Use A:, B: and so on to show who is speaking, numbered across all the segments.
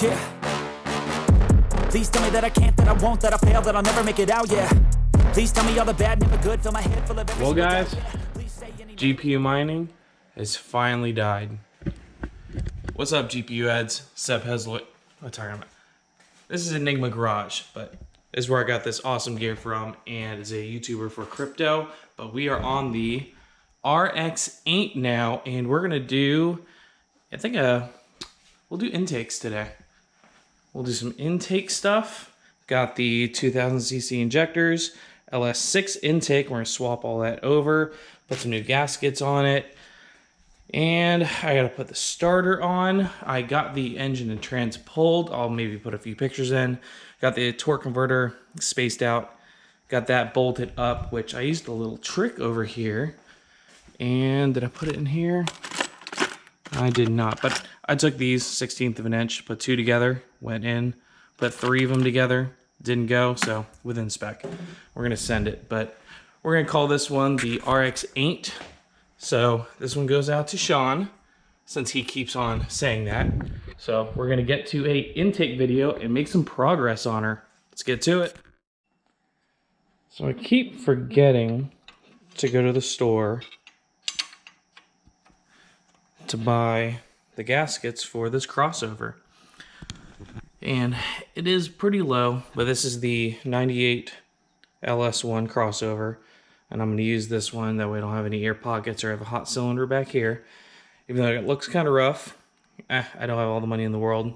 A: Yeah. Please tell me that I can't, that I won't, that I fail, that I'll never make it out, yeah. Please tell me all the bad, never good, fill my head full of every
B: Well
A: single
B: guys,
A: doubt, yeah.
B: GPU mining has finally died. What's up GPU heads? Seb Heslett. What am I talking about? This is Enigma Garage, but this is where I got this awesome gear from, and is a YouTuber for crypto. But we are on the RX8 now, and we're gonna do, I think we'll do intakes today. We'll do some intake stuff. Got the 2000cc injectors, LS6 intake. We're gonna swap all that over, put some new gaskets on it. And I gotta put the starter on. I got the engine and trans pulled. I'll maybe put a few pictures in. Got the torque converter spaced out. Got that bolted up, which I used a little trick over here. And did I put it in here? I did not, but I took these 1/16 of an inch, put two together, went in, put three of them together, didn't go, so within spec. We're gonna send it, but we're gonna call this one the RX8. So this one goes out to Sean, since he keeps on saying that. So we're gonna get to a intake video and make some progress on her. Let's get to it. So I keep forgetting to go to the store to buy the gaskets for this crossover. And it is pretty low, but this is the 98 LS1 crossover. And I'm going to use this one, that way I don't have any air pockets or have a hot cylinder back here. Even though it looks kind of rough, I don't have all the money in the world.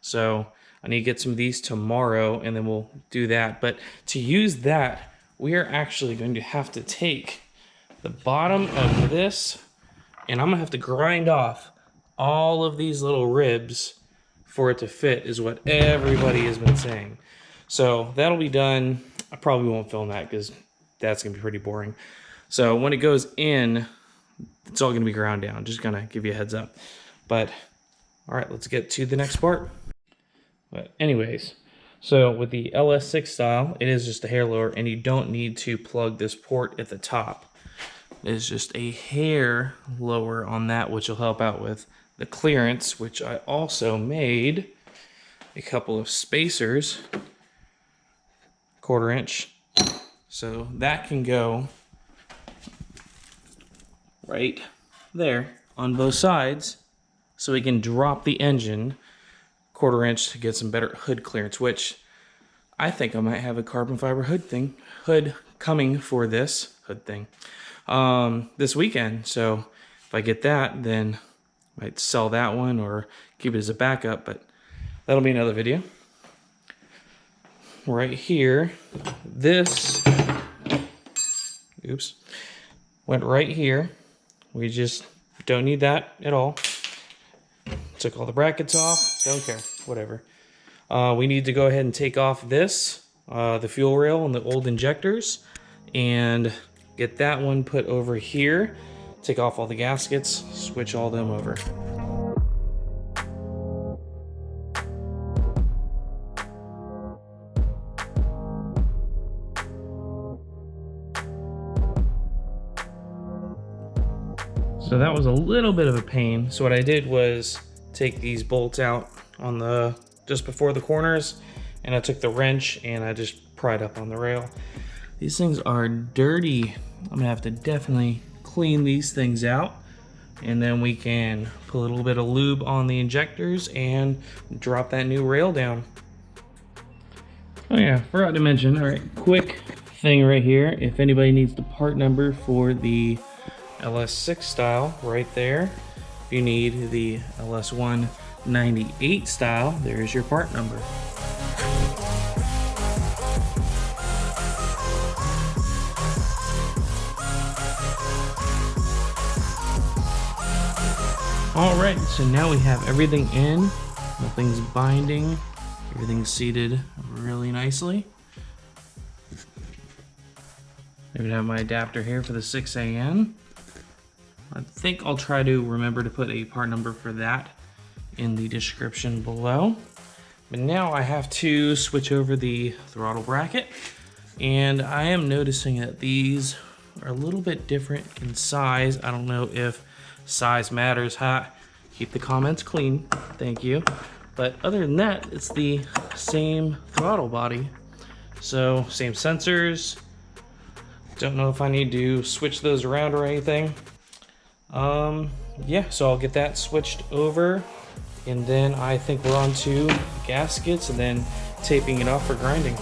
B: So I need to get some of these tomorrow, and then we'll do that. But to use that, we are actually going to have to take the bottom of this, and I'm going to have to grind off all of these little ribs for it to fit, is what everybody has been saying. So that'll be done. I probably won't film that because that's going to be pretty boring. So when it goes in, it's all going to be ground down. Just going to give you a heads up. But all right, let's get to the next part. But anyways, so with the LS6 style, it is just a hair lower, and you don't need to plug this port at the top. It is just a hair lower on that, which will help out with the clearance, which I also made a couple of spacers, 1/4 inch. So that can go right there on both sides, so we can drop the engine 1/4 inch to get some better hood clearance, which I think I might have a carbon fiber hood coming for this hood thing this weekend. So if I get that, then I might sell that one or keep it as a backup, but that'll be another video. Right here, this, oops, went right here. We just don't need that at all. Took all the brackets off, don't care, whatever. We need to go ahead and take off this, the fuel rail and the old injectors, and get that one put over here. Take off all the gaskets, switch all them over. So that was a little bit of a pain. So what I did was take these bolts out on the, just before the corners, and I took the wrench and I just pried up on the rail. These things are dirty. I'm gonna have to definitely clean these things out, and then we can put a little bit of lube on the injectors and drop that new rail down. Oh yeah, forgot to mention, all right, quick thing right here. If anybody needs the part number for the LS6 style, right there. If you need the LS1 98 style, there's your part number. All right, so now we have everything in, nothing's binding, everything's seated really nicely. I even have my adapter here for the 6AN. I think I'll try to remember to put a part number for that in the description below. But now I have to switch over the throttle bracket, and I am noticing that these are a little bit different in size. I don't know if size matters. Keep the comments clean, thank you. But other than that, it's the same throttle body. So same sensors. Don't know if I need to switch those around or anything. Yeah, so I'll get that switched over, and then I think we're on to gaskets and then taping it off for grinding.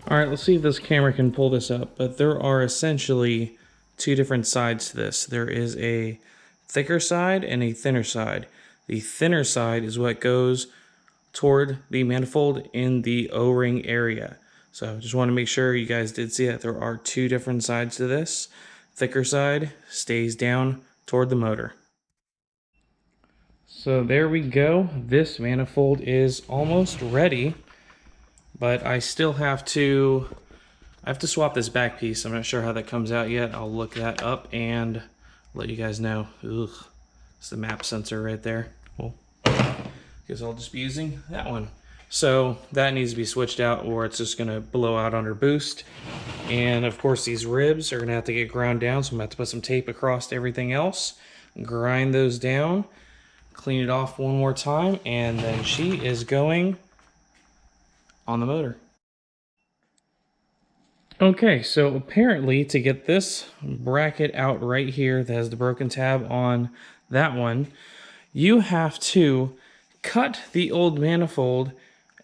B: All right, let's see if this camera can pull this up, but there are essentially two different sides to this. There is a thicker side and a thinner side. The thinner side is what goes toward the manifold in the O-ring area. So just want to make sure you guys did see that there are two different sides to this. Thicker side stays down toward the motor. So there we go. This manifold is almost ready. But I still have to swap this back piece. I'm not sure how that comes out yet. I'll look that up and let you guys know. Ugh, it's the map sensor right there. Well, guess I'll just be using that one. So that needs to be switched out or it's just gonna blow out under boost. And of course these ribs are gonna have to get ground down, so I'm gonna have to put some tape across everything else, grind those down, clean it off one more time, and then she is going on the motor. Okay, so apparently to get this bracket out right here that has the broken tab on that one, you have to cut the old manifold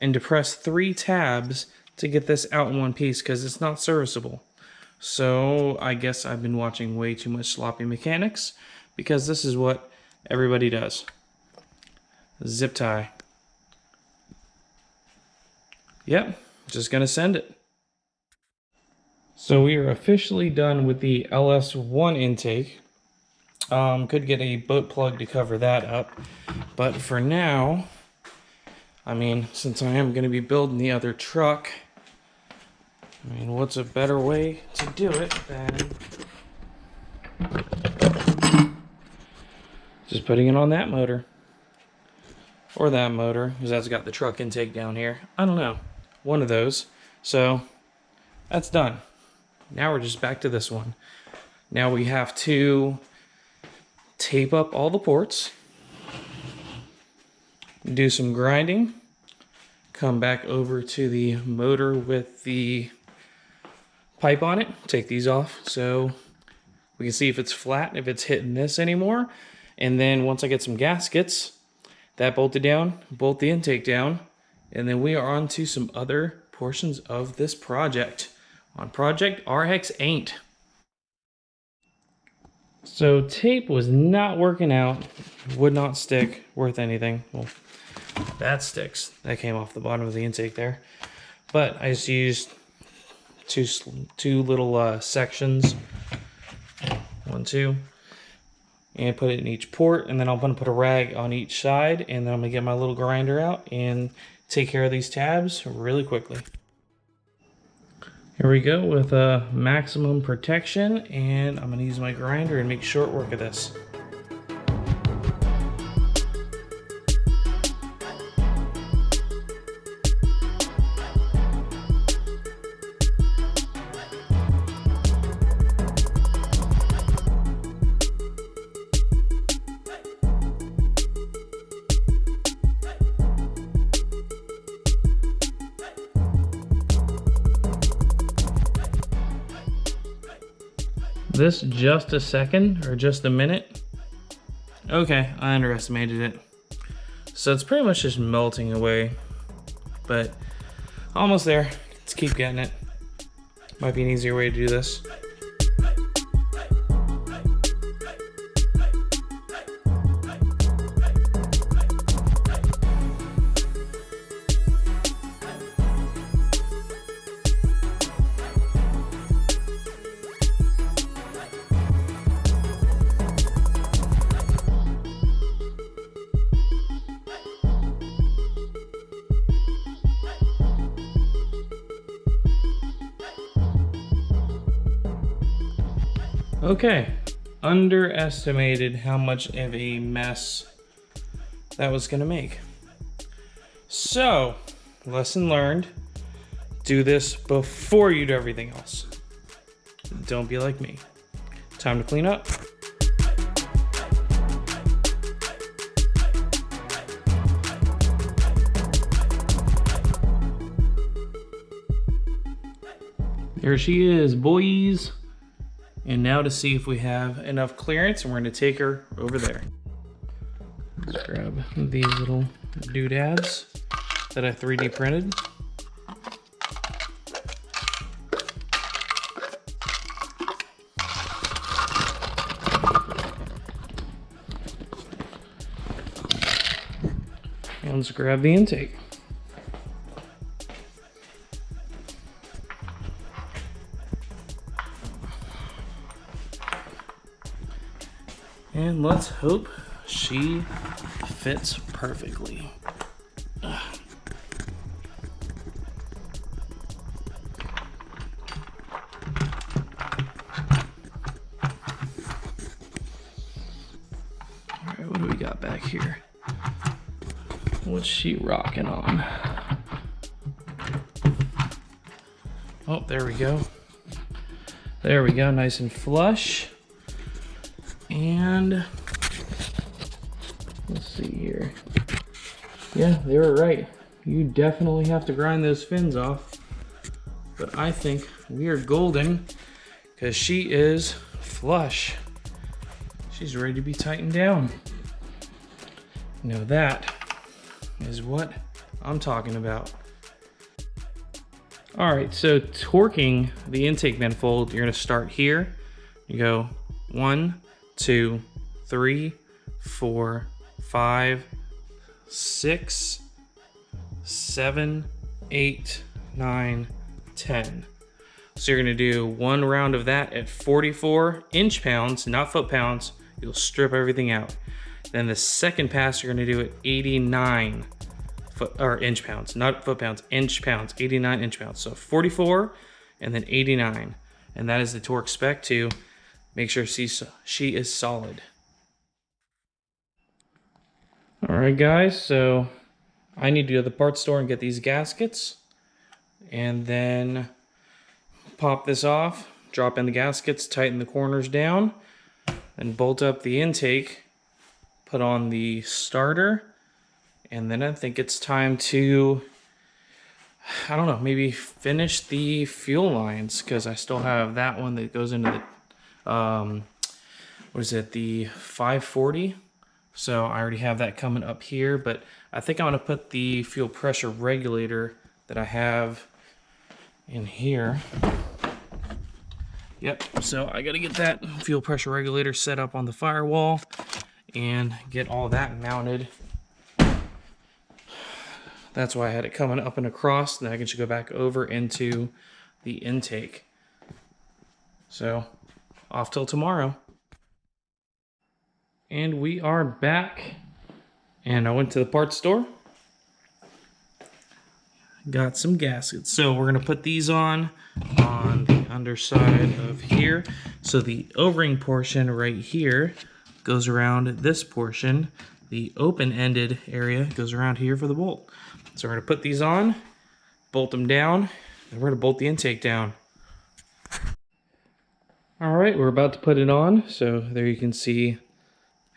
B: and depress 3 tabs to get this out in one piece because it's not serviceable. So I guess I've been watching way too much Sloppy Mechanics because this is what everybody does. Zip tie. Yep, just gonna send it. So we are officially done with the LS1 intake. Could get a boat plug to cover that up, but for now, I mean, since I am gonna be building the other truck, I mean, what's a better way to do it than just putting it on that motor? Or that motor, because that's got the truck intake down here. I don't know. One of those. So that's done. Now we're just back to this one. Now we have to tape up all the ports, do some grinding, come back over to the motor with the pipe on it, take these off so we can see if it's flat, if it's hitting this anymore. And then once I get some gaskets, that bolted down, bolt the intake down, and then we are on to some other portions of this project on Project RX8. So tape was not working out, would not stick worth anything. Well, that sticks. That came off the bottom of the intake there. But I just used two little sections, 1, 2. And put it in each port, and then I'm going to put a rag on each side, and then I'm going to get my little grinder out and take care of these tabs really quickly. Here we go with maximum protection, and I'm going to use my grinder and make short work of this. This just a second or just a minute. Okay, I underestimated it. So it's pretty much just melting away, but almost there. Let's keep getting it. Might be an easier way to do this. Okay, underestimated how much of a mess that was gonna make. So, lesson learned, do this before you do everything else. Don't be like me. Time to clean up. There she is, boys. And now to see if we have enough clearance, and we're gonna take her over there. Let's grab these little doodads that I 3D printed. And let's grab the intake. And let's hope she fits perfectly. Ugh. All right, what do we got back here? What's she rocking on? Oh, there we go. There we go, nice and flush. And let's see here. Yeah, they were right. You definitely have to grind those fins off. But I think we are golden because she is flush. She's ready to be tightened down. Now that is what I'm talking about. All right, so torquing the intake manifold, you're gonna start here. You go 1, 2, 3, 4, 5, 6, 7, 8, 9, 10. So you're gonna do one round of that at 44 inch-pounds, not foot-pounds. You'll strip everything out. Then the second pass you're gonna do at 89 inch-pounds, not foot-pounds, inch-pounds, 89 inch-pounds. So 44 and then 89. And that is the torque spec to make sure she is solid. All right, guys, so I need to go to the parts store and get these gaskets and then pop this off, drop in the gaskets, tighten the corners down, and bolt up the intake, put on the starter, and then I think it's time to, I don't know, maybe finish the fuel lines, because I still have that one that goes into the what is it, the 540. So I already have that coming up here, but I think I'm gonna put the fuel pressure regulator that I have in here. Yep, so I gotta get that fuel pressure regulator set up on the firewall and get all that mounted. That's why I had it coming up and across, then I can just go back over into the intake. So off till tomorrow. And we are back. And I went to the parts store. Got some gaskets. So we're gonna put these on the underside of here. So the O-ring portion right here goes around this portion. The open-ended area goes around here for the bolt. So we're gonna put these on, bolt them down, and we're gonna bolt the intake down. All right, we're about to put it on. So there you can see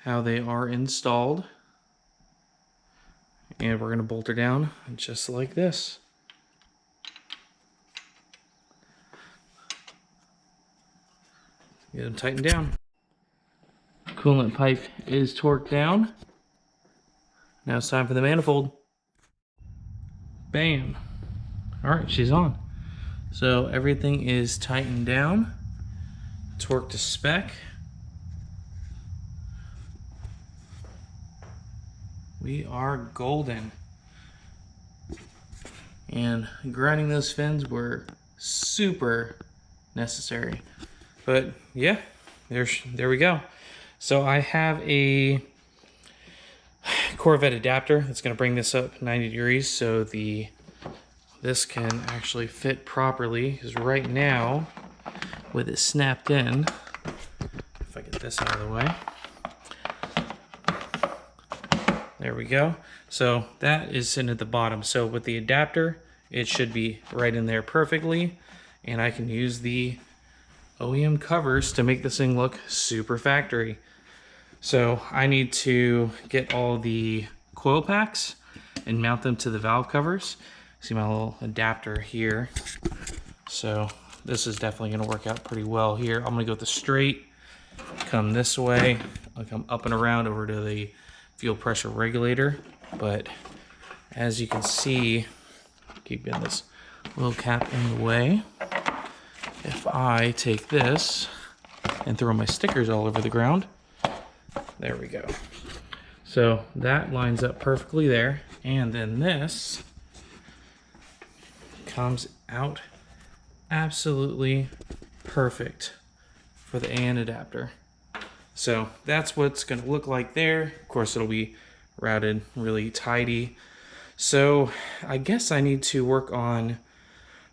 B: how they are installed. And we're gonna bolt her down just like this. Get them tightened down. Coolant pipe is torqued down. Now it's time for the manifold. Bam. All right, she's on. So everything is tightened down, torqued to spec. We are golden. And grinding those fins were super necessary. But yeah, there we go. So I have a Corvette adapter that's going to bring this up 90 degrees so this can actually fit properly, because right now with it snapped in, if I get this out of the way, there we go. So that is sitting at the bottom. So with the adapter, it should be right in there perfectly, and I can use the OEM covers to make this thing look super factory. So I need to get all the coil packs and mount them to the valve covers. See my little adapter here. So this is definitely going to work out pretty well here. I'm going to go with the straight, come this way. I'll come up and around over to the fuel pressure regulator. But as you can see, keep getting this little cap in the way. If I take this and throw my stickers all over the ground, there we go. So that lines up perfectly there. And then this comes out absolutely perfect for the AN adapter. So that's what's going to look like there. Of course, it'll be routed really tidy. So I guess I need to work on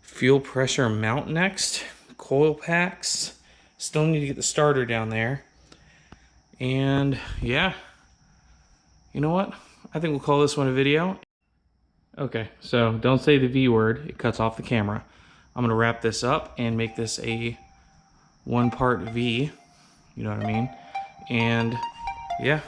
B: fuel pressure mount next, coil packs. Still need to get the starter down there. And yeah, you know what? I think we'll call this one a video. Okay, so don't say the V word, it cuts off the camera. I'm gonna wrap this up and make this a 1-part V, you know what I mean? And yeah.